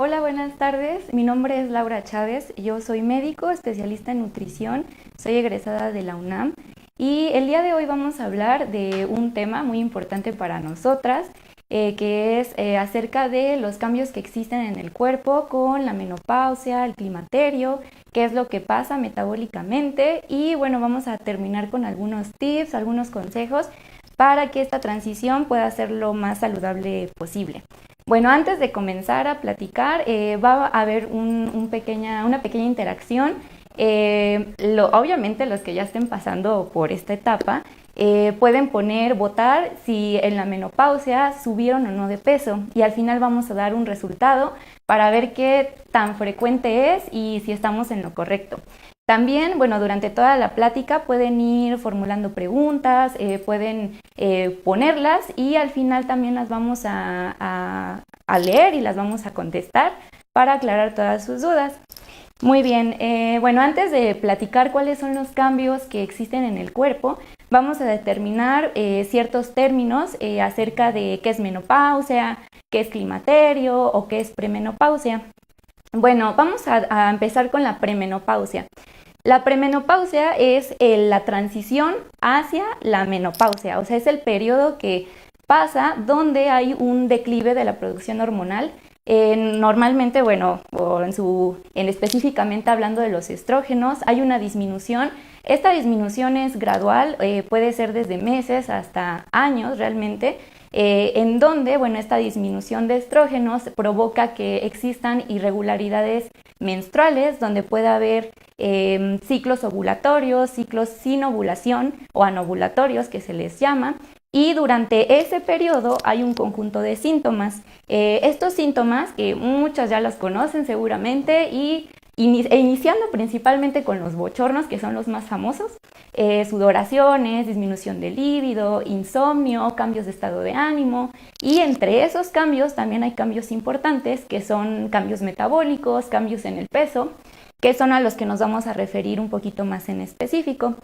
Hola, buenas tardes. Mi nombre es Laura Chávez. Yo soy médico, especialista en nutrición. Soy egresada de la UNAM. Y el día de hoy vamos a hablar de un tema muy importante para nosotras, que es acerca de los cambios que existen en el cuerpo con la menopausia, el climaterio, qué es lo que pasa metabólicamente. Y bueno, vamos a terminar con algunos tips, algunos consejos para que esta transición pueda ser lo más saludable posible. Bueno, antes de comenzar a platicar, va a haber una pequeña interacción. Obviamente los que ya estén pasando por esta etapa pueden votar si en la menopausia subieron o no de peso, y al final vamos a dar un resultado para ver qué tan frecuente es y si estamos en lo correcto. También, bueno, durante toda la plática pueden ir formulando preguntas, pueden ponerlas, y al final también las vamos a leer y las vamos a contestar para aclarar todas sus dudas. Muy bien, bueno, antes de platicar cuáles son los cambios que existen en el cuerpo, vamos a determinar ciertos términos acerca de qué es menopausia, qué es climaterio o qué es premenopausia. Bueno, vamos a empezar con la premenopausia. La premenopausia es la transición hacia la menopausia, o sea, es el periodo que pasa donde hay un declive de la producción hormonal. Normalmente, bueno, específicamente hablando de los estrógenos, hay una disminución. Esta disminución es gradual, puede ser desde meses hasta años realmente, en donde, bueno, esta disminución de estrógenos provoca que existan irregularidades menstruales, donde puede haber ciclos ovulatorios, ciclos sin ovulación o anovulatorios que se les llama, y durante ese periodo hay un conjunto de síntomas. Estos síntomas, que muchas ya los conocen seguramente, iniciando principalmente con los bochornos, que son los más famosos, sudoraciones, disminución de líbido, insomnio, cambios de estado de ánimo, y entre esos cambios también hay cambios importantes que son cambios metabólicos, cambios en el peso, que son a los que nos vamos a referir un poquito más en específico.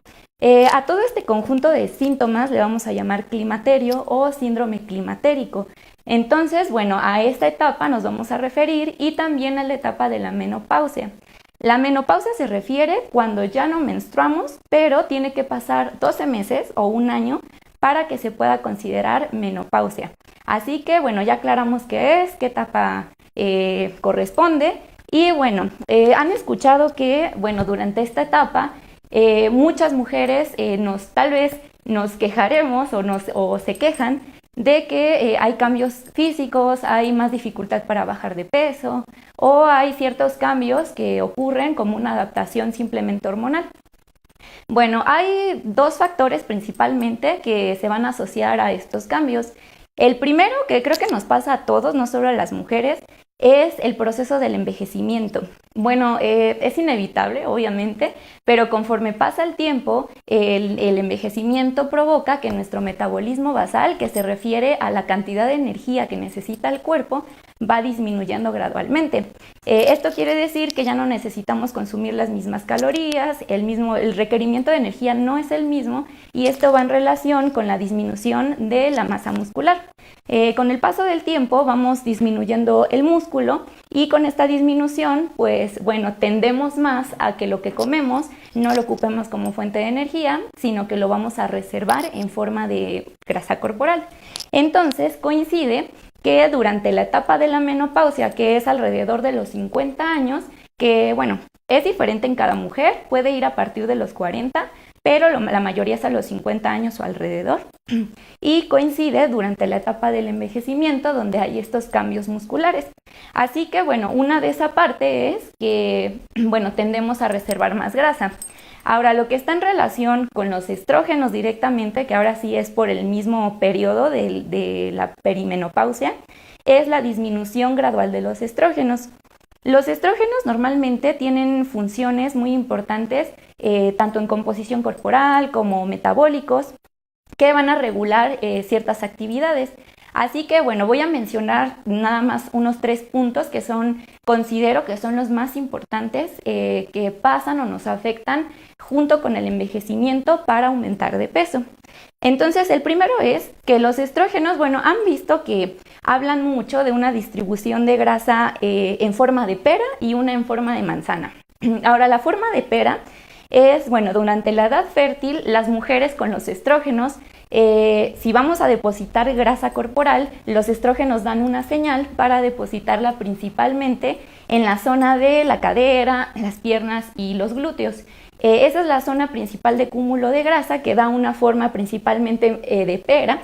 A todo este conjunto de síntomas le vamos a llamar climaterio o síndrome climatérico. Entonces, bueno, a esta etapa nos vamos a referir, y también a la etapa de la menopausia. La menopausia se refiere cuando ya no menstruamos, pero tiene que pasar 12 meses o un año para que se pueda considerar menopausia. Así que, bueno, ya aclaramos qué es, qué etapa corresponde. Y bueno, han escuchado que, bueno, durante esta etapa muchas mujeres tal vez nos quejaremos o se quejan de que hay cambios físicos, hay más dificultad para bajar de peso, o hay ciertos cambios que ocurren como una adaptación simplemente hormonal. Bueno, hay dos factores principalmente que se van a asociar a estos cambios. El primero, que creo que nos pasa a todos, no solo a las mujeres, es el proceso del envejecimiento. Bueno, es inevitable, obviamente, pero conforme pasa el tiempo, el envejecimiento provoca que nuestro metabolismo basal, que se refiere a la cantidad de energía que necesita el cuerpo, va disminuyendo gradualmente. Esto quiere decir que ya no necesitamos consumir las mismas calorías, el requerimiento de energía no es el mismo, y esto va en relación con la disminución de la masa muscular. Con el paso del tiempo vamos disminuyendo el músculo, y con esta disminución, pues bueno, tendemos más a que lo que comemos no lo ocupemos como fuente de energía, sino que lo vamos a reservar en forma de grasa corporal. Entonces coincide que durante la etapa de la menopausia, que es alrededor de los 50 años, que bueno, es diferente en cada mujer, puede ir a partir de los 40, pero la mayoría es a los 50 años o alrededor, y coincide durante la etapa del envejecimiento, donde hay estos cambios musculares. Así que bueno, una de esa parte es que, bueno, tendemos a reservar más grasa. Ahora, lo que está en relación con los estrógenos directamente, que ahora sí es por el mismo periodo de la perimenopausia, es la disminución gradual de los estrógenos. Los estrógenos normalmente tienen funciones muy importantes, tanto en composición corporal como metabólicos, que van a regular ciertas actividades. Así que bueno, voy a mencionar nada más unos 3 puntos que considero que son los más importantes, que pasan o nos afectan junto con el envejecimiento para aumentar de peso. Entonces, el primero es que los estrógenos, bueno, han visto que hablan mucho de una distribución de grasa en forma de pera y una en forma de manzana. Ahora, la forma de pera es, bueno, durante la edad fértil, las mujeres con los estrógenos, si vamos a depositar grasa corporal, los estrógenos dan una señal para depositarla principalmente en la zona de la cadera, las piernas y los glúteos. Esa es la zona principal de cúmulo de grasa que da una forma principalmente de pera,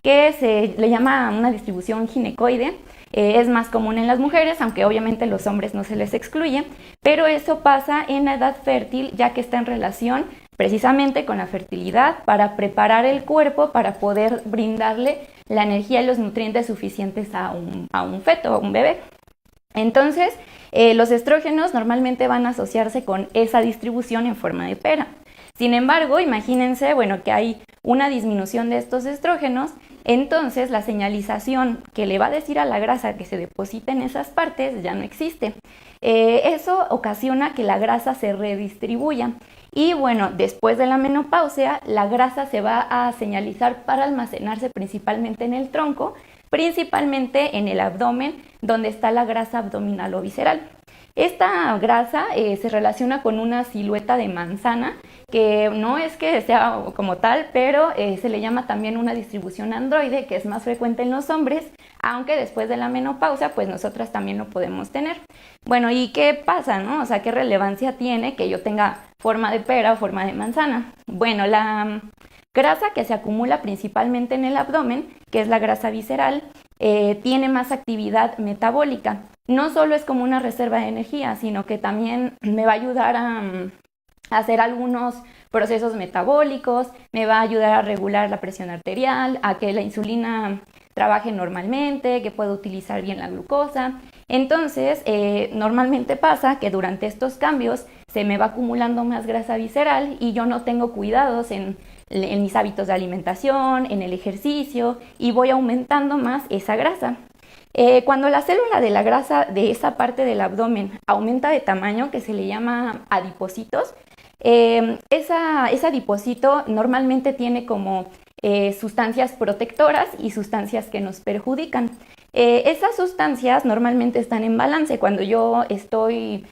que se le llama una distribución ginecoide. Es más común en las mujeres, aunque obviamente los hombres no se les excluye, pero eso pasa en la edad fértil, ya que está en relación precisamente con la fertilidad, para preparar el cuerpo para poder brindarle la energía y los nutrientes suficientes a un feto, a un bebé. Entonces, los estrógenos normalmente van a asociarse con esa distribución en forma de pera. Sin embargo, imagínense, bueno, que hay una disminución de estos estrógenos, entonces la señalización que le va a decir a la grasa que se deposite en esas partes ya no existe. Eso ocasiona que la grasa se redistribuya. Y bueno, después de la menopausia, la grasa se va a señalizar para almacenarse principalmente en el tronco, principalmente en el abdomen, donde está la grasa abdominal o visceral. Esta grasa se relaciona con una silueta de manzana, que no es que sea como tal, pero se le llama también una distribución androide, que es más frecuente en los hombres, aunque después de la menopausia, pues nosotras también lo podemos tener. Bueno, ¿y qué pasa, no? O sea, ¿qué relevancia tiene que yo tenga forma de pera o forma de manzana? Bueno, la grasa que se acumula principalmente en el abdomen, que es la grasa visceral, tiene más actividad metabólica. No solo es como una reserva de energía, sino que también me va a ayudar a hacer algunos procesos metabólicos, me va a ayudar a regular la presión arterial, a que la insulina trabaje normalmente, que pueda utilizar bien la glucosa. Entonces, normalmente pasa que durante estos cambios se me va acumulando más grasa visceral y yo no tengo cuidados en mis hábitos de alimentación, en el ejercicio, y voy aumentando más esa grasa. Cuando la célula de la grasa de esa parte del abdomen aumenta de tamaño, que se le llama adipocitos, ese adipocito normalmente tiene como sustancias protectoras y sustancias que nos perjudican. Esas sustancias normalmente están en balance cuando yo estoy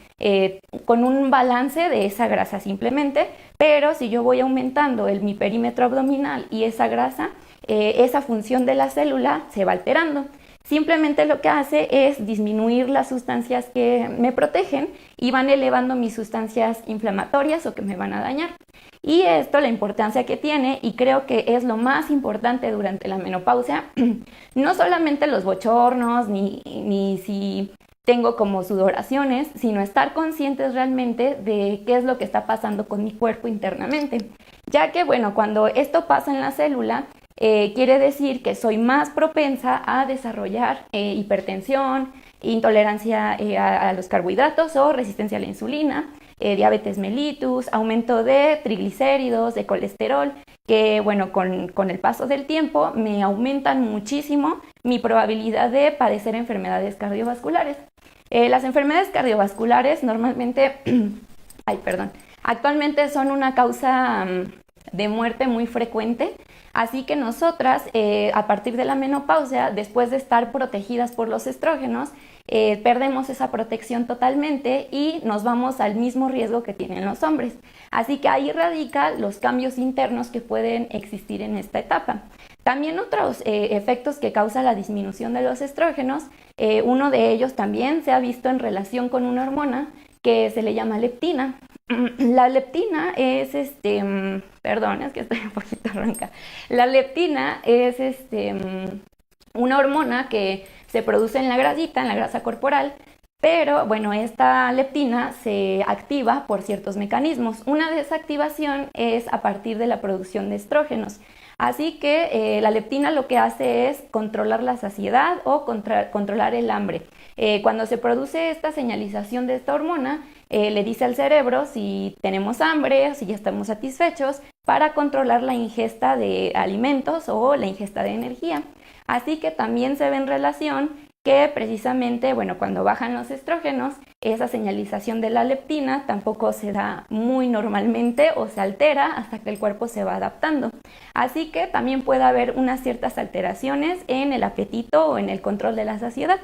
con un balance de esa grasa simplemente, pero si yo voy aumentando mi perímetro abdominal y esa grasa, esa función de la célula se va alterando. Simplemente lo que hace es disminuir las sustancias que me protegen y van elevando mis sustancias inflamatorias o que me van a dañar. Y esto, la importancia que tiene, y creo que es lo más importante durante la menopausia, no solamente los bochornos, ni si tengo como sudoraciones, sino estar conscientes realmente de qué es lo que está pasando con mi cuerpo internamente. Ya que, bueno, cuando esto pasa en la célula, quiere decir que soy más propensa a desarrollar hipertensión, intolerancia a los carbohidratos o resistencia a la insulina, diabetes mellitus, aumento de triglicéridos, de colesterol, que bueno, con el paso del tiempo me aumentan muchísimo mi probabilidad de padecer enfermedades cardiovasculares. Las enfermedades cardiovasculares normalmente, actualmente son una causa de muerte muy frecuente. Así que nosotras, a partir de la menopausia, después de estar protegidas por los estrógenos, perdemos esa protección totalmente y nos vamos al mismo riesgo que tienen los hombres. Así que ahí radican los cambios internos que pueden existir en esta etapa. También otros efectos que causa la disminución de los estrógenos, uno de ellos también se ha visto en relación con una hormona que se le llama leptina. La leptina es, perdón, es que estoy un poquito ronca. La leptina es una hormona que se produce en la grasita, en la grasa corporal, pero bueno, esta leptina se activa por ciertos mecanismos. Una desactivación es a partir de la producción de estrógenos. Así que la leptina lo que hace es controlar la saciedad o controlar el hambre. Cuando se produce esta señalización de esta hormona, le dice al cerebro si tenemos hambre, si ya estamos satisfechos, para controlar la ingesta de alimentos o la ingesta de energía. Así que también se ve en relación que precisamente, bueno, cuando bajan los estrógenos, esa señalización de la leptina tampoco se da muy normalmente o se altera hasta que el cuerpo se va adaptando. Así que también puede haber unas ciertas alteraciones en el apetito o en el control de la saciedad.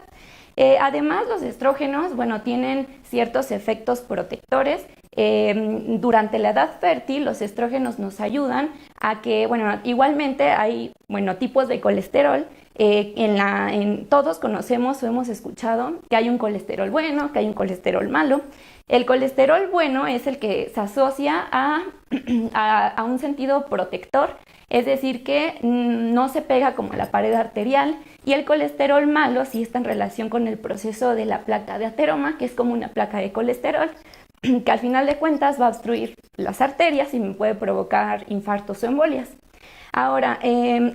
Además, los estrógenos, bueno, tienen ciertos efectos protectores. Durante la edad fértil, los estrógenos nos ayudan a que, bueno, igualmente hay, bueno, tipos de colesterol. Todos conocemos o hemos escuchado que hay un colesterol bueno, que hay un colesterol malo. El colesterol bueno es el que se asocia a un sentido protector, es decir, que no se pega como a la pared arterial, y el colesterol malo sí está en relación con el proceso de la placa de ateroma, que es como una placa de colesterol, que al final de cuentas va a obstruir las arterias y me puede provocar infartos o embolias. Ahora,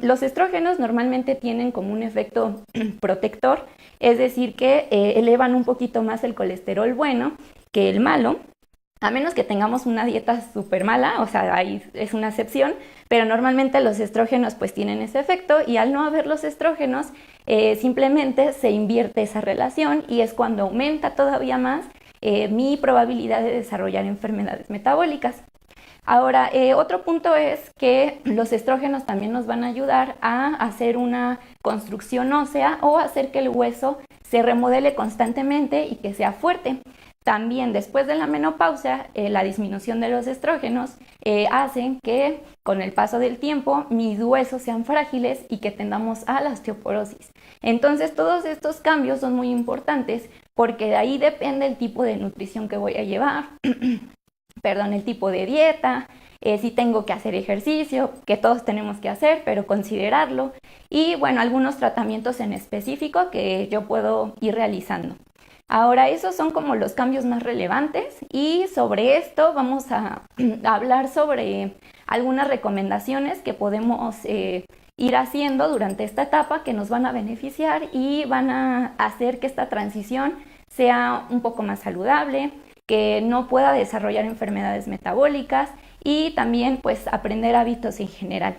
los estrógenos normalmente tienen como un efecto protector, es decir, que elevan un poquito más el colesterol bueno que el malo, a menos que tengamos una dieta súper mala, o sea, ahí es una excepción, pero normalmente los estrógenos pues tienen ese efecto, y al no haber los estrógenos simplemente se invierte esa relación, y es cuando aumenta todavía más mi probabilidad de desarrollar enfermedades metabólicas. Ahora, otro punto es que los estrógenos también nos van a ayudar a hacer una construcción ósea o hacer que el hueso se remodele constantemente y que sea fuerte. También después de la menopausia, la disminución de los estrógenos hacen que con el paso del tiempo mis huesos sean frágiles y que tendamos a la osteoporosis. Entonces todos estos cambios son muy importantes porque de ahí depende el tipo de nutrición que voy a llevar, el tipo de dieta, si tengo que hacer ejercicio, que todos tenemos que hacer, pero considerarlo, y bueno, algunos tratamientos en específico que yo puedo ir realizando. Ahora, esos son como los cambios más relevantes, y sobre esto vamos a hablar sobre algunas recomendaciones que podemos ir haciendo durante esta etapa que nos van a beneficiar y van a hacer que esta transición sea un poco más saludable, que no pueda desarrollar enfermedades metabólicas y también pues aprender hábitos en general.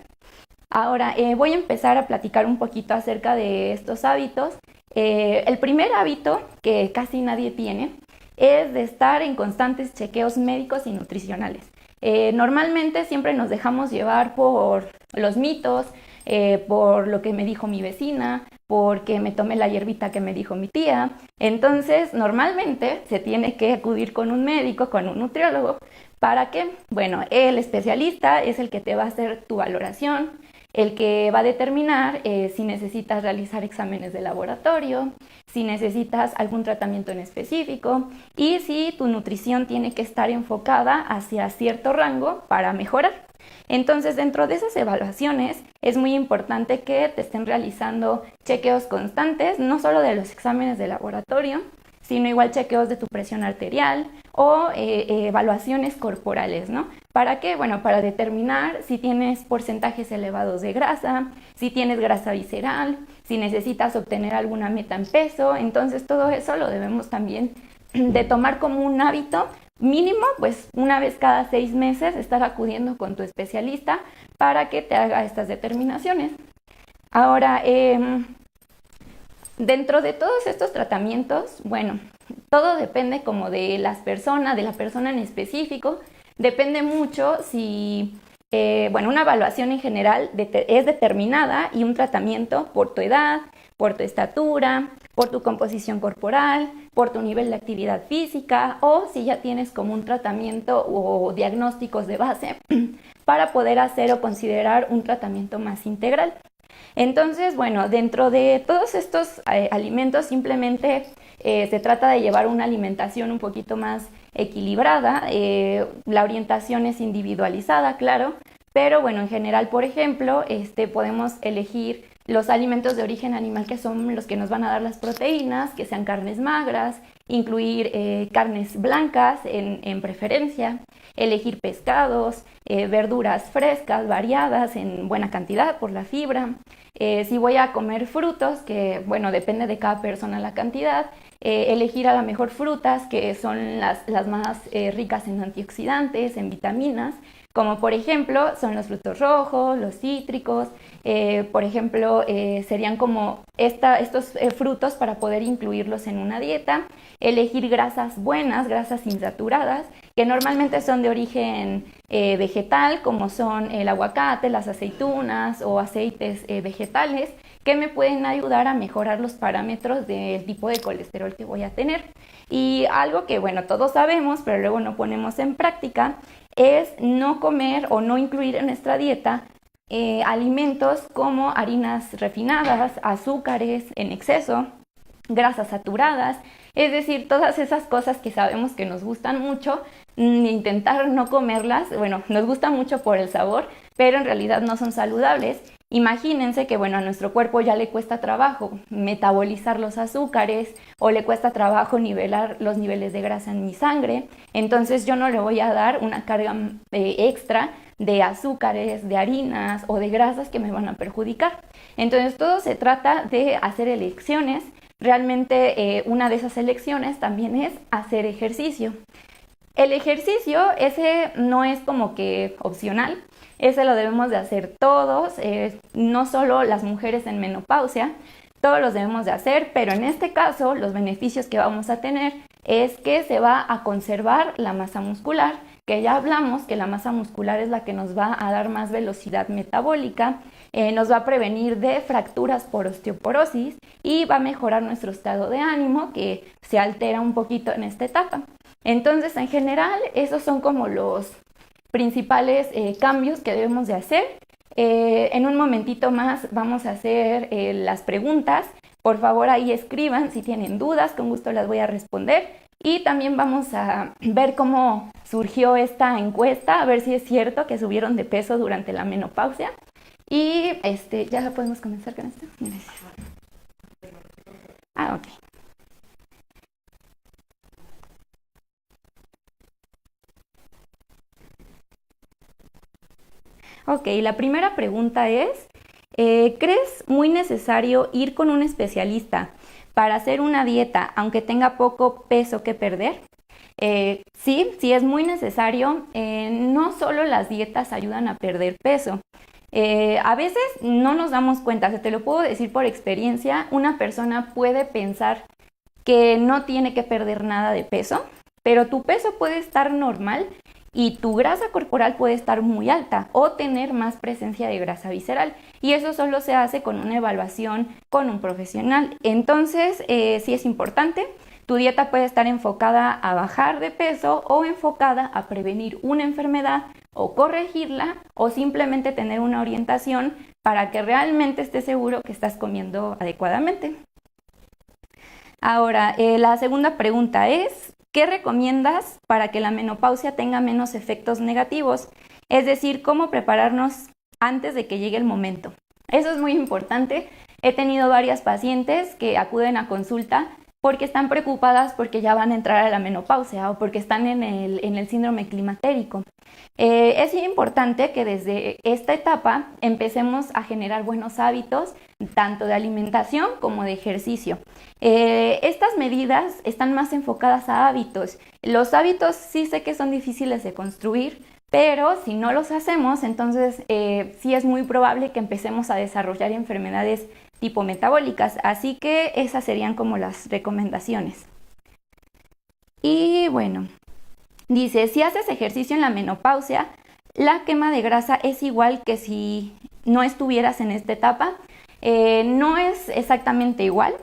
Ahora voy a empezar a platicar un poquito acerca de estos hábitos. El primer hábito que casi nadie tiene es de estar en constantes chequeos médicos y nutricionales. Normalmente siempre nos dejamos llevar por los mitos, por lo que me dijo mi vecina, porque me tomé la hierbita que me dijo mi tía. Entonces, normalmente se tiene que acudir con un médico, con un nutriólogo. ¿Para qué? Bueno, el especialista es el que te va a hacer tu valoración, el que va a determinar si necesitas realizar exámenes de laboratorio, si necesitas algún tratamiento en específico y si tu nutrición tiene que estar enfocada hacia cierto rango para mejorar. Entonces, dentro de esas evaluaciones es muy importante que te estén realizando chequeos constantes, no solo de los exámenes de laboratorio, sino igual chequeos de tu presión arterial o evaluaciones corporales, ¿no? ¿Para qué? Bueno, para determinar si tienes porcentajes elevados de grasa, si tienes grasa visceral, si necesitas obtener alguna meta en peso. Entonces, todo eso lo debemos también de tomar como un hábito mínimo, pues una vez cada 6 meses estar acudiendo con tu especialista para que te haga estas determinaciones. Ahora, dentro de todos estos tratamientos, bueno, todo depende como de la persona en específico. Depende mucho si, una evaluación en general es determinada y un tratamiento por tu edad, por tu estatura, por tu composición corporal, por tu nivel de actividad física o si ya tienes como un tratamiento o diagnósticos de base para poder hacer o considerar un tratamiento más integral. Entonces, bueno, dentro de todos estos alimentos simplemente se trata de llevar una alimentación un poquito más equilibrada. La orientación es individualizada, claro, pero bueno, en general, por ejemplo, podemos elegir los alimentos de origen animal, que son los que nos van a dar las proteínas, que sean carnes magras, incluir carnes blancas en preferencia, elegir pescados, verduras frescas, variadas en buena cantidad por la fibra. Si voy a comer frutos, que bueno, depende de cada persona la cantidad, elegir a lo mejor frutas que son las más ricas en antioxidantes, en vitaminas, como por ejemplo son los frutos rojos, los cítricos, por ejemplo serían como estos frutos para poder incluirlos en una dieta, elegir grasas buenas, grasas insaturadas, que normalmente son de origen vegetal, como son el aguacate, las aceitunas o aceites vegetales, que me pueden ayudar a mejorar los parámetros del tipo de colesterol que voy a tener. Y algo que, bueno, todos sabemos, pero luego no ponemos en práctica, es no comer o no incluir en nuestra dieta alimentos como harinas refinadas, azúcares en exceso, grasas saturadas, es decir, todas esas cosas que sabemos que nos gustan mucho, intentar no comerlas, bueno, nos gusta mucho por el sabor, pero en realidad no son saludables. Imagínense que, bueno, a nuestro cuerpo ya le cuesta trabajo metabolizar los azúcares o le cuesta trabajo nivelar los niveles de grasa en mi sangre, entonces yo no le voy a dar una carga extra de azúcares, de harinas o de grasas que me van a perjudicar. Entonces todo se trata de hacer elecciones. Realmente una de esas elecciones también es hacer ejercicio. El ejercicio, ese no es como que opcional, ese lo debemos de hacer todos, no solo las mujeres en menopausia, todos los debemos de hacer, pero en este caso los beneficios que vamos a tener es que se va a conservar la masa muscular, que ya hablamos que la masa muscular es la que nos va a dar más velocidad metabólica, nos va a prevenir de fracturas por osteoporosis y va a mejorar nuestro estado de ánimo, que se altera un poquito en esta etapa. Entonces, en general, esos son como los principales cambios que debemos de hacer. En un momentito más vamos a hacer las preguntas. Por favor, ahí escriban si tienen dudas, con gusto las voy a responder. Y también vamos a ver cómo surgió esta encuesta, a ver si es cierto que subieron de peso durante la menopausia. Y ya podemos comenzar con esto. Gracias. Ok. Ok, la primera pregunta es, ¿crees muy necesario ir con un especialista para hacer una dieta aunque tenga poco peso que perder? Sí es muy necesario. No solo las dietas ayudan a perder peso. A veces no nos damos cuenta, te lo puedo decir por experiencia, una persona puede pensar que no tiene que perder nada de peso, pero tu peso puede estar normal y tu grasa corporal puede estar muy alta o tener más presencia de grasa visceral, y eso solo se hace con una evaluación con un profesional. Entonces, sí es importante. Tu dieta puede estar enfocada a bajar de peso o enfocada a prevenir una enfermedad o corregirla, o simplemente tener una orientación para que realmente estés seguro que estás comiendo adecuadamente. Ahora, la segunda pregunta es, ¿qué recomiendas para que la menopausia tenga menos efectos negativos? Es decir, ¿cómo prepararnos antes de que llegue el momento? Eso es muy importante. He tenido varias pacientes que acuden a consulta porque están preocupadas porque ya van a entrar a la menopausia o porque están en el síndrome climatérico. Es importante que desde esta etapa empecemos a generar buenos hábitos, tanto de alimentación como de ejercicio. Estas medidas están más enfocadas a hábitos. Los hábitos sí sé que son difíciles de construir, pero si no los hacemos, entonces sí es muy probable que empecemos a desarrollar enfermedades tipo metabólicas, así que esas serían como las recomendaciones. Y bueno, dice, si haces ejercicio en la menopausia, la quema de grasa es igual que si no estuvieras en esta etapa. No es exactamente igual.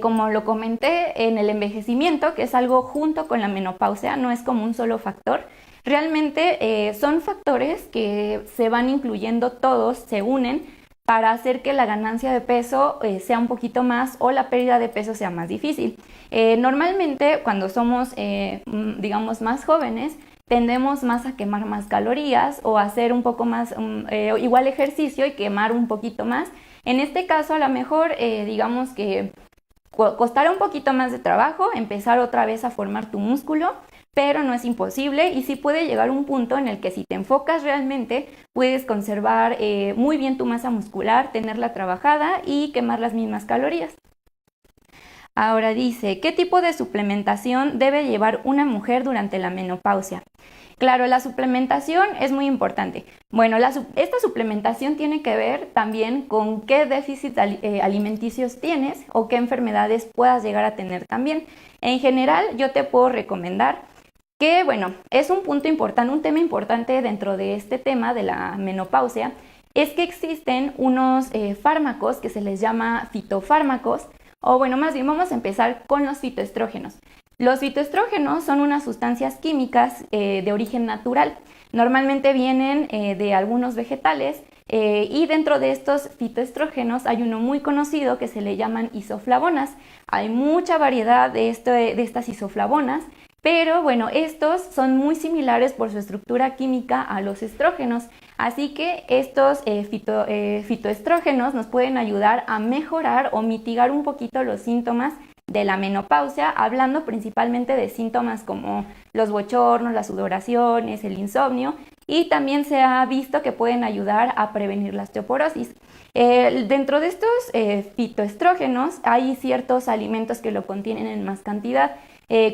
Como lo comenté, en el envejecimiento, que es algo junto con la menopausia, no es como un solo factor. Realmente son factores que se van incluyendo todos, se unen para hacer que la ganancia de peso sea un poquito más o la pérdida de peso sea más difícil. Normalmente cuando somos, digamos, más jóvenes, tendemos más a quemar más calorías o a hacer un poco más, igual ejercicio y quemar un poquito más. En este caso, a lo mejor, digamos que costará un poquito más de trabajo empezar otra vez a formar tu músculo, pero no es imposible y sí puede llegar un punto en el que si te enfocas realmente puedes conservar muy bien tu masa muscular, tenerla trabajada y quemar las mismas calorías. Ahora dice, ¿qué tipo de suplementación debe llevar una mujer durante la menopausia? Claro, la suplementación es muy importante. Bueno, esta suplementación tiene que ver también con qué déficits alimenticios tienes o qué enfermedades puedas llegar a tener también. En general, yo te puedo recomendar que, bueno, es un punto importante, un tema importante dentro de este tema de la menopausia, es que existen unos fármacos que se les llama fitofármacos, o bueno, más bien vamos a empezar con los fitoestrógenos. Los fitoestrógenos son unas sustancias químicas de origen natural. Normalmente vienen de algunos vegetales y dentro de estos fitoestrógenos hay uno muy conocido que se le llaman isoflavonas. Hay mucha variedad de estas isoflavonas, pero bueno, estos son muy similares por su estructura química a los estrógenos. Así que estos fitoestrógenos nos pueden ayudar a mejorar o mitigar un poquito los síntomas de la menopausia, hablando principalmente de síntomas como los bochornos, las sudoraciones, el insomnio, y también se ha visto que pueden ayudar a prevenir la osteoporosis. Dentro de estos fitoestrógenos hay ciertos alimentos que lo contienen en más cantidad,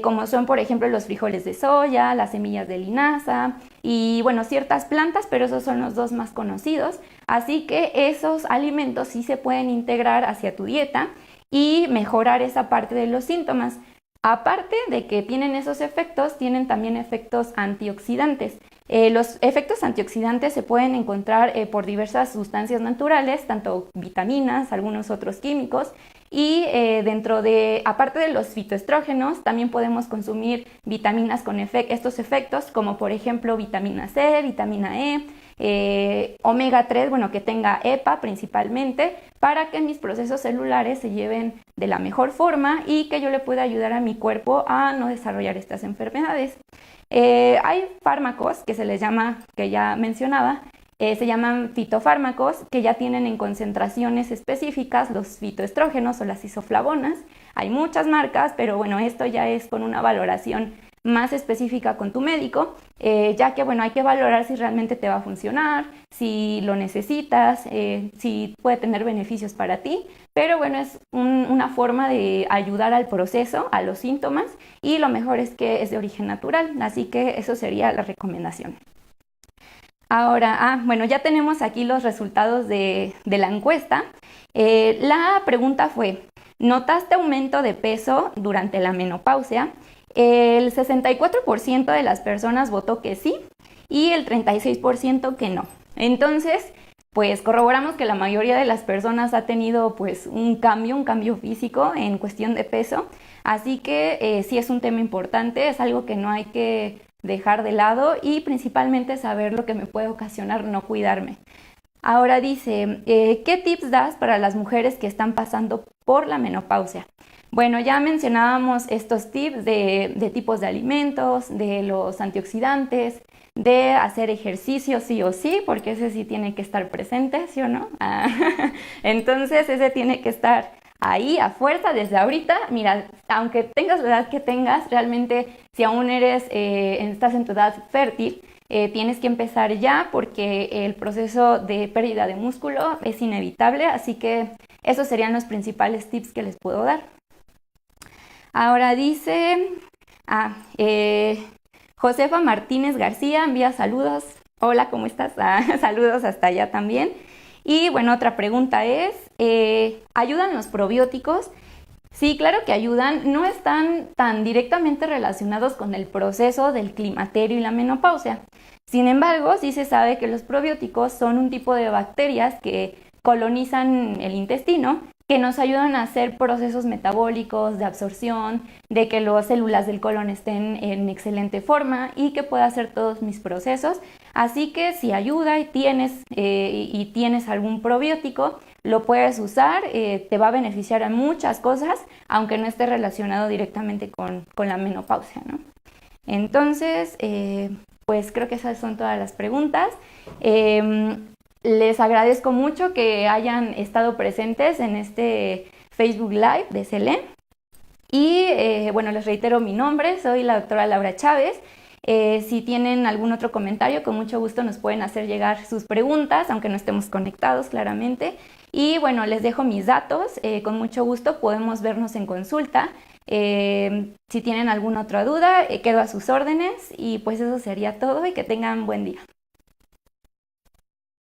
como son por ejemplo los frijoles de soya, las semillas de linaza y bueno, ciertas plantas, pero esos son los dos más conocidos, así que esos alimentos sí se pueden integrar hacia tu dieta y mejorar esa parte de los síntomas. Aparte de que tienen esos efectos, tienen también efectos antioxidantes. Los efectos antioxidantes se pueden encontrar por diversas sustancias naturales, tanto vitaminas, algunos otros químicos, y aparte de los fitoestrógenos, también podemos consumir vitaminas con estos efectos, como por ejemplo vitamina C, vitamina E, omega 3, bueno, que tenga EPA principalmente, para que mis procesos celulares se lleven de la mejor forma y que yo le pueda ayudar a mi cuerpo a no desarrollar estas enfermedades. Hay fármacos que se les llama, que ya mencionaba, se llaman fitofármacos, que ya tienen en concentraciones específicas los fitoestrógenos o las isoflavonas. Hay muchas marcas, pero bueno, esto ya es con una valoración más específica con tu médico, ya que bueno, hay que valorar si realmente te va a funcionar, si lo necesitas, si puede tener beneficios para ti, pero bueno, es una forma de ayudar al proceso, a los síntomas, y lo mejor es que es de origen natural, así que eso sería la recomendación. Ahora, bueno, ya tenemos aquí los resultados de la encuesta. La pregunta fue, ¿notaste aumento de peso durante la menopausia? El 64% de las personas votó que sí y el 36% que no. Entonces, pues corroboramos que la mayoría de las personas ha tenido pues un cambio físico en cuestión de peso. Así que sí es un tema importante, es algo que no hay que dejar de lado y principalmente saber lo que me puede ocasionar no cuidarme. Ahora dice, ¿qué tips das para las mujeres que están pasando por la menopausia? Bueno, ya mencionábamos estos tips de tipos de alimentos, de los antioxidantes, de hacer ejercicio sí o sí, porque ese sí tiene que estar presente, ¿sí o no? Entonces ese tiene que estar ahí a fuerza desde ahorita. Mira, aunque tengas la edad que tengas, realmente si aún estás en tu edad fértil, tienes que empezar ya porque el proceso de pérdida de músculo es inevitable, así que esos serían los principales tips que les puedo dar. Ahora dice, Josefa Martínez García envía saludos. Hola, ¿cómo estás? Saludos hasta allá también. Y bueno, otra pregunta es, ¿ayudan los probióticos? Sí, claro que ayudan, no están tan directamente relacionados con el proceso del climaterio y la menopausia. Sin embargo, sí se sabe que los probióticos son un tipo de bacterias que colonizan el intestino, que nos ayudan a hacer procesos metabólicos, de absorción, de que las células del colon estén en excelente forma y que pueda hacer todos mis procesos. Así que si ayuda y tienes algún probiótico, lo puedes usar, te va a beneficiar a muchas cosas, aunque no esté relacionado directamente con la menopausia, ¿no? Entonces, pues creo que esas son todas las preguntas. Les agradezco mucho que hayan estado presentes en este Facebook Live de Selene. Y bueno, les reitero mi nombre, soy la doctora Laura Chávez. Si tienen algún otro comentario, con mucho gusto nos pueden hacer llegar sus preguntas, aunque no estemos conectados claramente. Y bueno, les dejo mis datos, con mucho gusto podemos vernos en consulta. Si tienen alguna otra duda, quedo a sus órdenes y pues eso sería todo y que tengan buen día.